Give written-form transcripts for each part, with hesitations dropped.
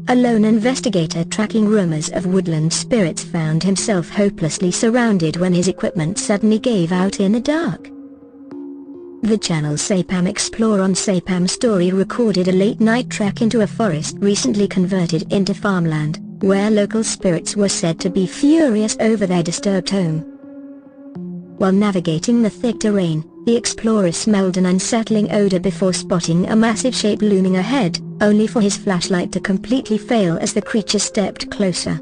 a lone investigator tracking rumors of woodland spirits found himself hopelessly surrounded when his equipment suddenly gave out in the dark. The channel Sapam Explore on Sapam Story recorded a late-night trek into a forest recently converted into farmland, where local spirits were said to be furious over their disturbed home. While navigating the thick terrain, the explorer smelled an unsettling odor before spotting a massive shape looming ahead, only for his flashlight to completely fail as the creature stepped closer.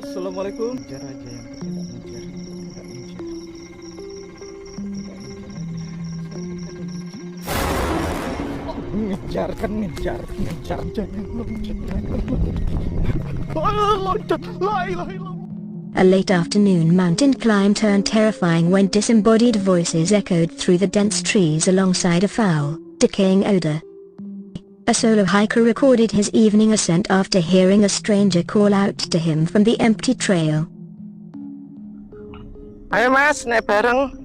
Assalamualaikum. Ngejar jangan loncat. A late afternoon mountain climb turned terrifying when disembodied voices echoed through the dense trees alongside a foul, decaying odor. A solo hiker recorded his evening ascent after hearing a stranger call out to him from the empty trail. Ayo mas, naik bareng.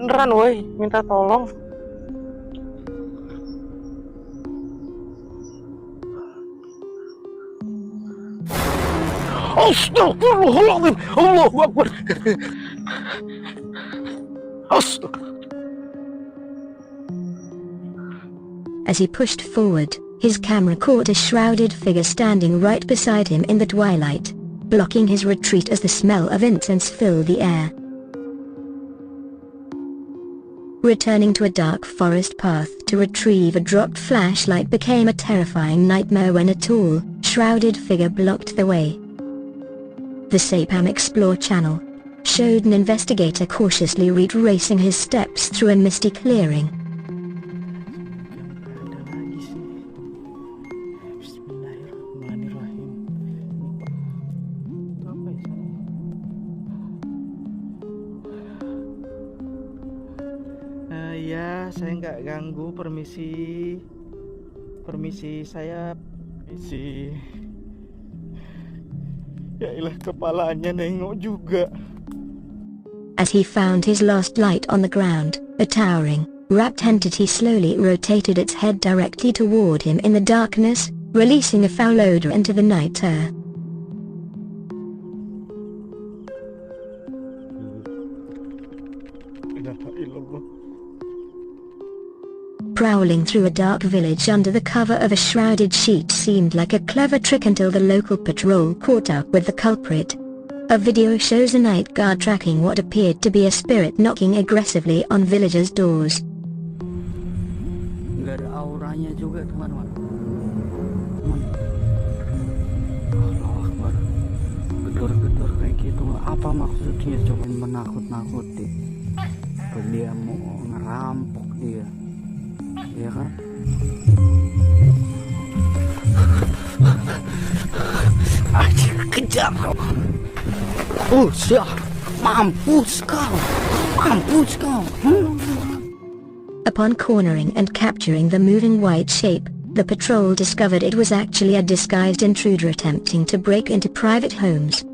Beneran woi, minta tolong. Astagfirullahaladzim, Allahu Akbar. As he pushed forward, his camera caught a shrouded figure standing right beside him in the twilight, blocking his retreat as the smell of incense filled the air. Returning to a dark forest path to retrieve a dropped flashlight became a terrifying nightmare when a tall, shrouded figure blocked the way. The Sapam Explore channel showed an investigator cautiously retracing his steps through a misty clearing. Ya, saya nggak ganggu, permisi saya, permisi. Ya ilah, kepalanya nengok juga. As he found his lost light on the ground, a towering, wrapped entity slowly rotated its head directly toward him in the darkness, releasing a foul odor into the night air. Prowling through a dark village under the cover of a shrouded sheet seemed like a clever trick until the local patrol caught up with the culprit. A video shows a night guard tracking what appeared to be a spirit knocking aggressively on villagers' doors. Nggak ada auranya juga, teman-teman. Gedor-gedor kayak gitu, apa maksudnya? Coba menakut-nakuti. Dia mau ngerampok dia. Ya kan? Ayo kejar. Mampus kau. Upon cornering and capturing the moving white shape, the patrol discovered it was actually a disguised intruder attempting to break into private homes.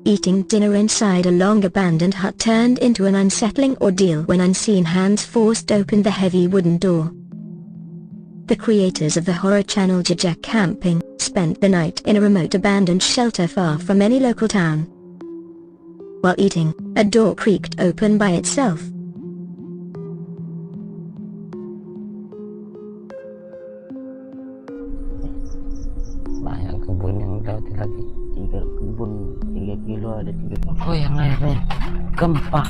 Eating dinner inside a long-abandoned hut turned into an unsettling ordeal when unseen hands forced open the heavy wooden door. The creators of the horror channel Jajak Camping spent the night in a remote abandoned shelter far from any local town. While eating, a door creaked open by itself. Banyak kebun yang lewat lagi. 3 kilo ada 3 kilo. Oh, yang airnya gempa.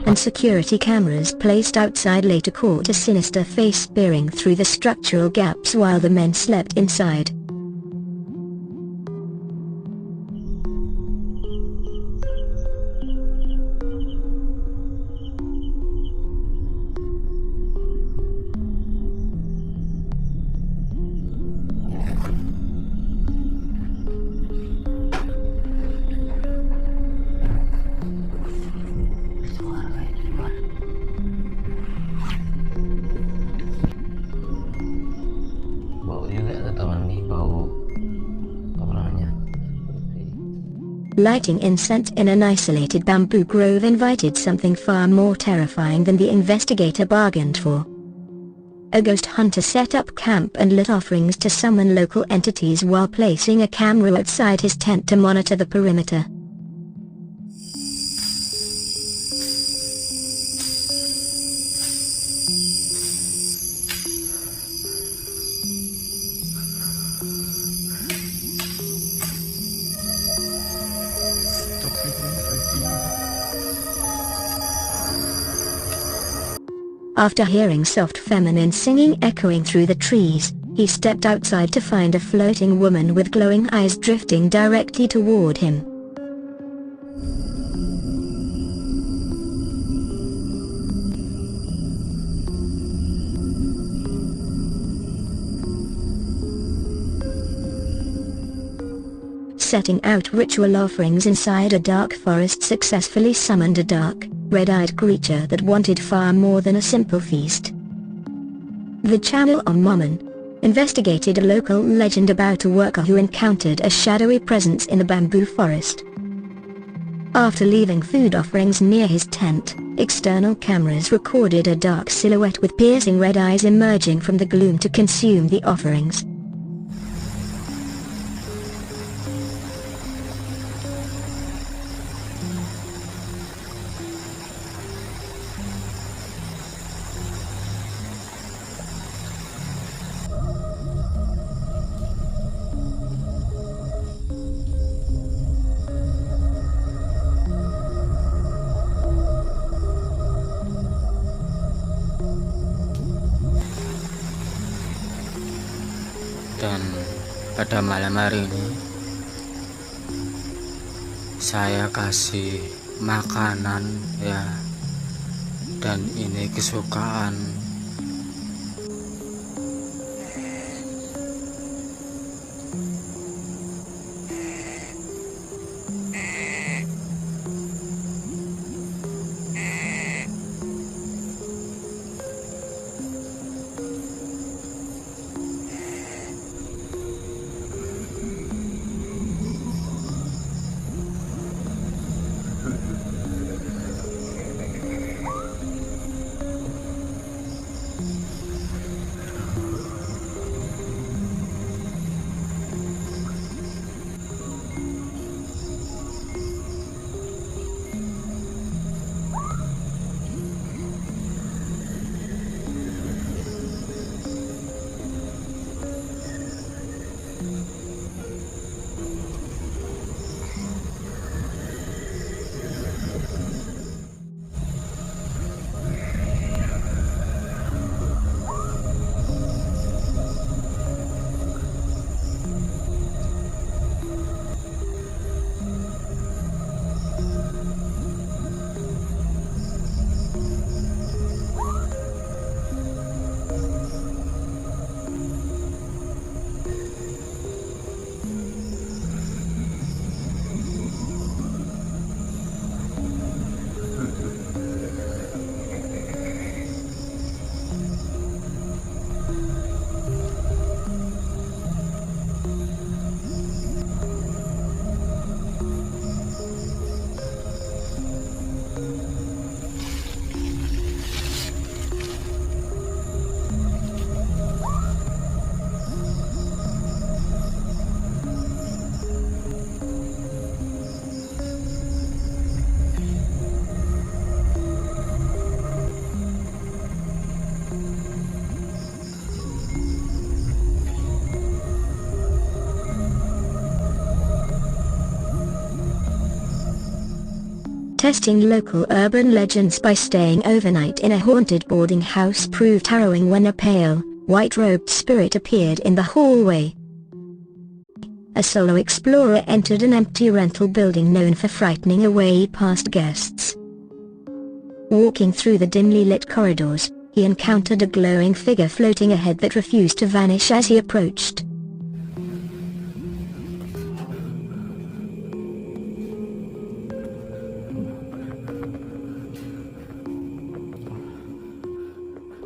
And security cameras placed outside later caught a sinister face peering through the structural gaps while the men slept inside. Lighting incense in an isolated bamboo grove invited something far more terrifying than the investigator bargained for. A ghost hunter set up camp and lit offerings to summon local entities while placing a camera outside his tent to monitor the perimeter. After hearing soft feminine singing echoing through the trees, he stepped outside to find a floating woman with glowing eyes drifting directly toward him. Setting out ritual offerings inside a dark forest successfully summoned a dark, red-eyed creature that wanted far more than a simple feast. The channel on Mormon investigated a local legend about a worker who encountered a shadowy presence in a bamboo forest. After leaving food offerings near his tent, external cameras recorded a dark silhouette with piercing red eyes emerging from the gloom to consume the offerings. Dan pada malam hari ini saya kasih makanan ya, dan ini kesukaan Testing local urban legends by staying overnight in a haunted boarding house proved harrowing when a pale, white-robed spirit appeared in the hallway. A solo explorer entered an empty rental building known for frightening away past guests. Walking through the dimly lit corridors, he encountered a glowing figure floating ahead that refused to vanish as he approached.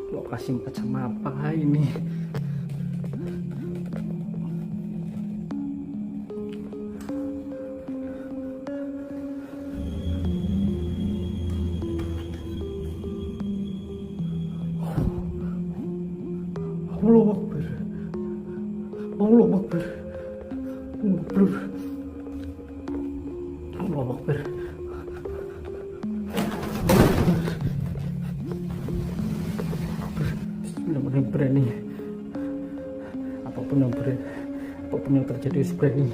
Lokasi macam apa ini? berani. Apapun yang terjadi berani.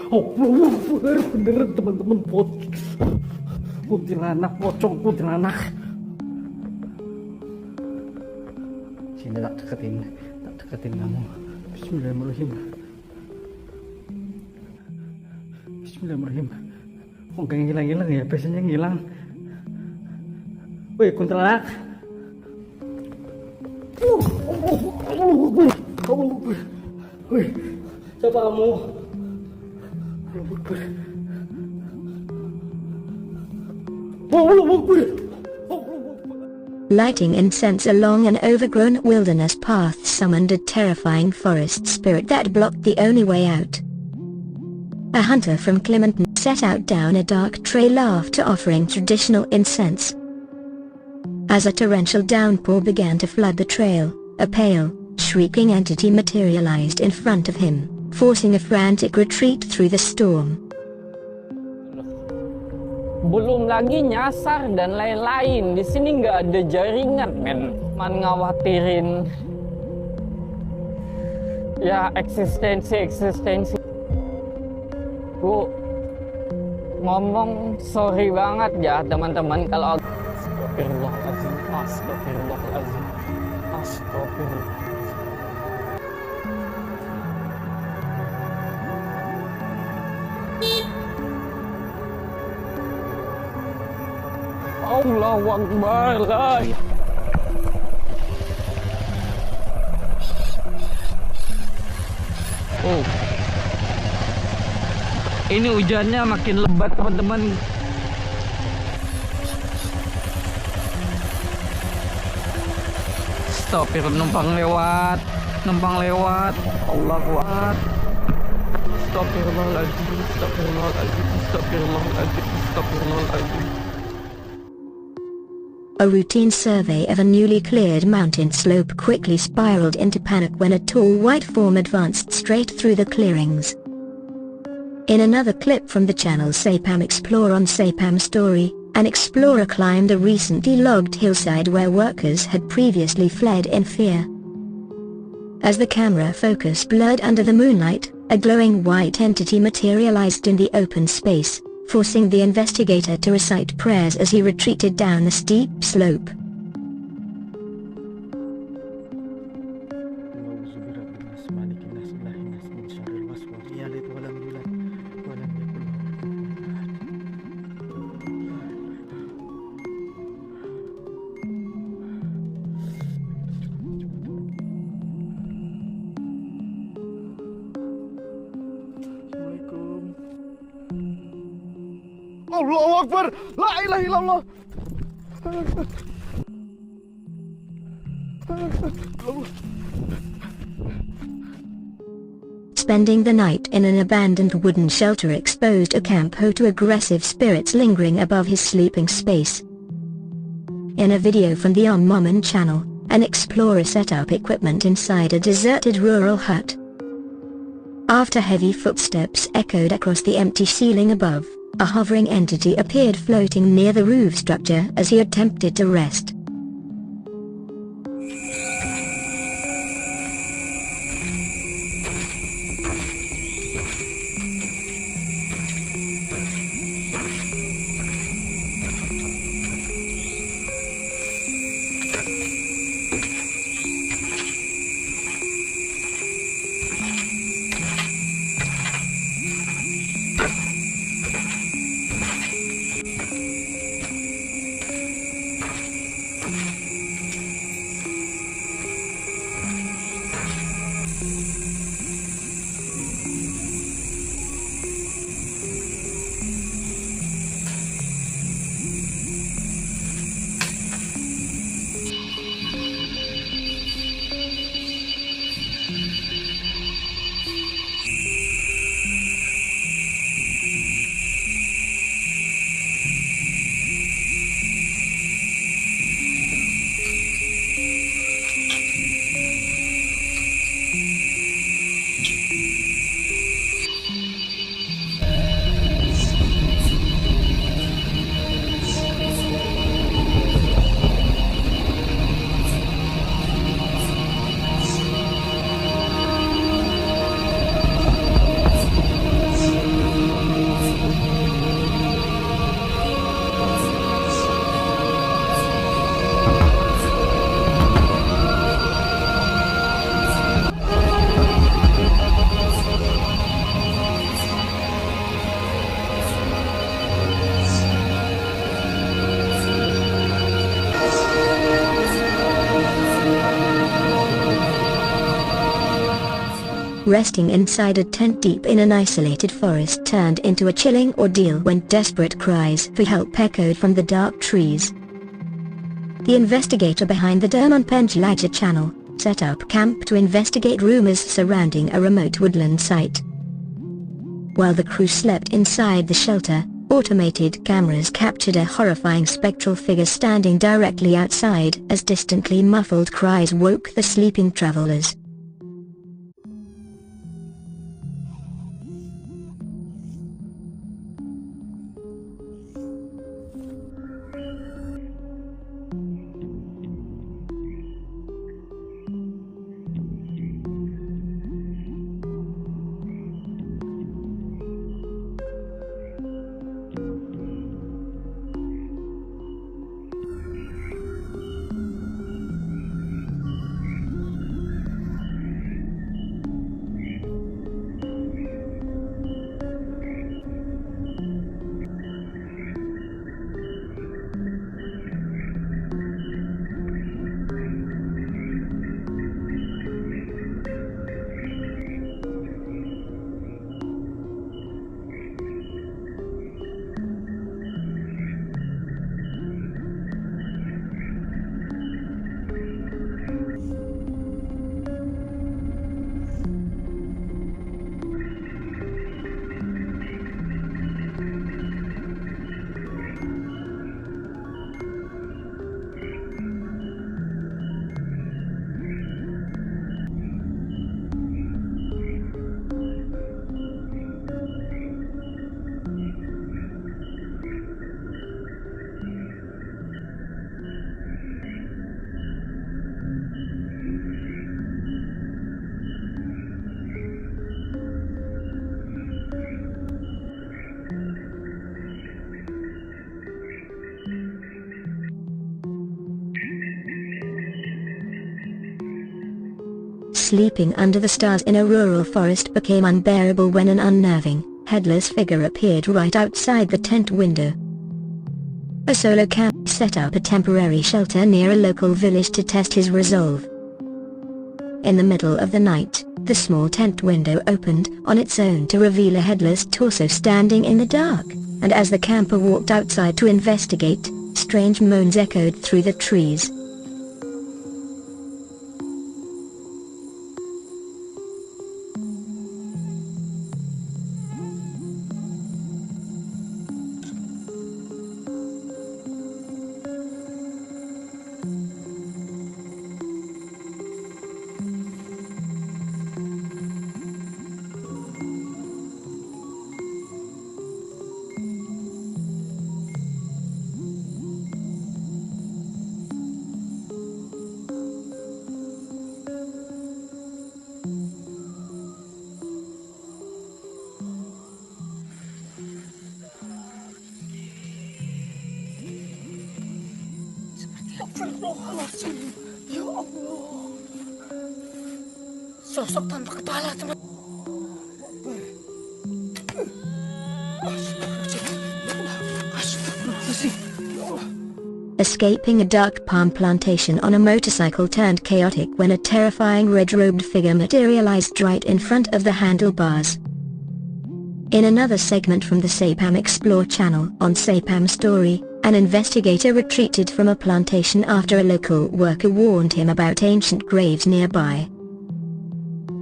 Oh, bener teman-teman, kuntilanak, pocong kuntilanak. Sini tak deketin kamu. Bismillahirrahmanirrahim. Bismillahirrahmanirrahim. Kok gak ngilang-ngilang ya? Biasanya ngilang. Woi, kuntilanak. Woi, siapa kamu? Lighting incense along an overgrown wilderness path summoned a terrifying forest spirit that blocked the only way out. A hunter from Clementon set out down a dark trail after offering traditional incense. As a torrential downpour began to flood the trail, a pale, shrieking entity materialized in front of him, forcing a frantic retreat through the storm. Belum lagi nyasar dan lain-lain. Di sini nggak ada jaringan, men. Man ngawatirin ya eksistensi. Gua ngomong sorry banget ya teman-teman kalau Astagfirullahaladzim. Allahu Akbar. Oh, ini hujannya makin lebat teman-teman. Stop, numpang lewat. Allahu Akbar. Astagfirullahaladzim. A routine survey of a newly cleared mountain slope quickly spiraled into panic when a tall white form advanced straight through the clearings. In another clip from the channel Sapam Explore on Sapam Story, an explorer climbed a recently logged hillside where workers had previously fled in fear. As the camera focus blurred under the moonlight, a glowing white entity materialized in the open space, forcing the investigator to recite prayers as he retreated down the steep slope. Allahu Akbar, la ilaha illallah. Spending the night in an abandoned wooden shelter exposed a camp to aggressive spirits lingering above his sleeping space. In a video from the Momon channel, an explorer set up equipment inside a deserted rural hut. After heavy footsteps echoed across the empty ceiling above, a hovering entity appeared floating near the roof structure as he attempted to rest. resting inside a tent deep in an isolated forest turned into a chilling ordeal when desperate cries for help echoed from the dark trees. The investigator behind the Derman Penjlaja channel set up camp to investigate rumors surrounding a remote woodland site. While the crew slept inside the shelter, automated cameras captured a horrifying spectral figure standing directly outside as distantly muffled cries woke the sleeping travelers. Sleeping under the stars in a rural forest became unbearable when an unnerving, headless figure appeared right outside the tent window. A solo camp set up a temporary shelter near a local village to test his resolve. In the middle of the night, the small tent window opened on its own to reveal a headless torso standing in the dark, and as the camper walked outside to investigate, strange moans echoed through the trees. Astagfirullahaladzim. Ya Allah. Sosok tanpa kepala, teman. Escaping a dark palm plantation on a motorcycle turned chaotic when a terrifying red-robed figure materialized right in front of the handlebars. In another segment from the Sapam Explore channel on Sapam Story, an investigator retreated from a plantation after a local worker warned him about ancient graves nearby.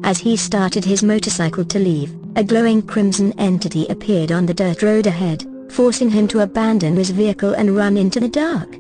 As he started his motorcycle to leave, a glowing crimson entity appeared on the dirt road ahead, forcing him to abandon his vehicle and run into the dark.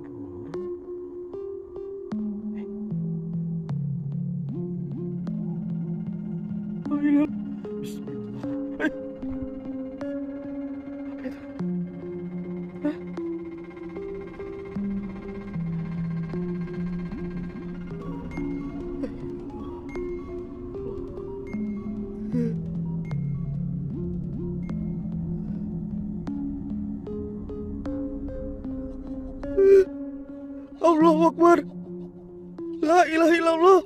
Allahu Akbar. La ilaha illallah.